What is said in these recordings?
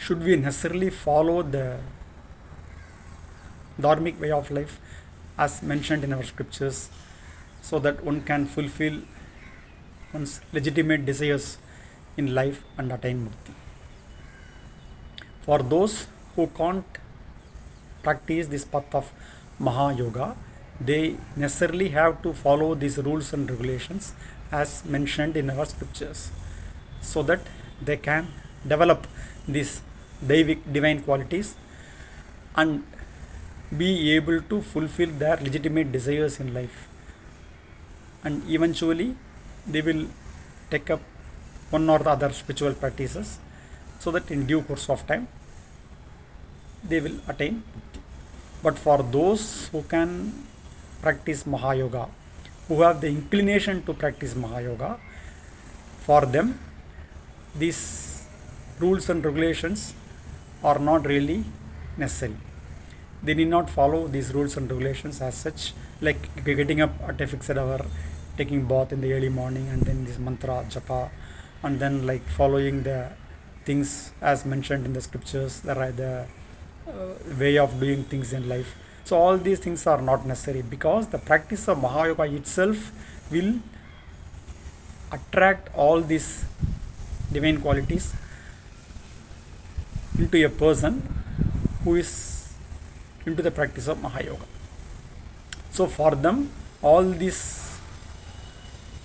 should we necessarily follow the Dharmic way of life as mentioned in our scriptures so that one can fulfill one's legitimate desires in life and attain mukti? For those who can't practice this path of Mahayoga, they necessarily have to follow these rules and regulations as mentioned in our scriptures so that they can develop these divine qualities and be able to fulfill their legitimate desires in life. And eventually they will take up one or the other spiritual practices so that in due course of time they will attain mukti. But for those who can practice Mahayoga, who have the inclination to practice Mahayoga, for them these rules and regulations are not really necessary. They need not follow these rules and regulations as such, like getting up at a fixed hour, taking bath in the early morning, and then this mantra japa, and then like following the things as mentioned in the scriptures, the way of doing things in life. So all these things are not necessary because the practice of Mahayoga itself will attract all these divine qualities into a person who is into the practice of Mahayoga. So for them, all these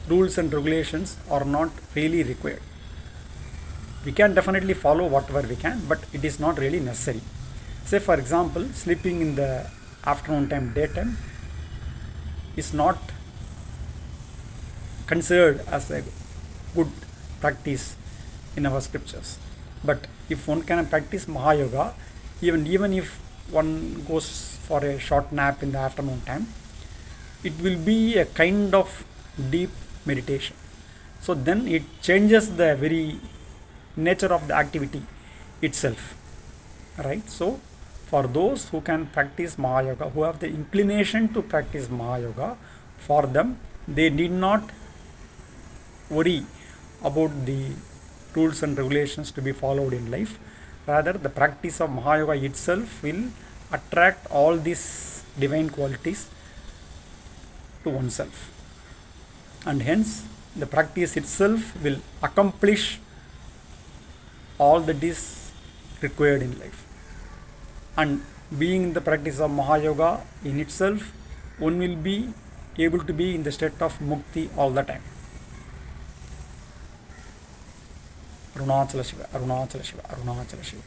rules and regulations are not really required. We can definitely follow whatever we can, but it is not really necessary. Say for example, sleeping in the afternoon time, daytime is not considered as a good practice in our scriptures. But if one can practice Mahayoga, even if one goes for a short nap in the afternoon time, it will be a kind of deep meditation. So then it changes the very nature of the activity itself, right? So for those who can practice Mahayoga, who have the inclination to practice Mahayoga, for them they need not worry about the rules and regulations to be followed in life. Rather, the practice of Mahayoga itself will attract all these divine qualities to oneself, and hence the practice itself will accomplish all that is required in life. And being in the practice of Mahayoga in itself, one will be able to be in the state of mukti all the time. Arunachala Shiva, Arunachala Shiva, Arunachala Shiva.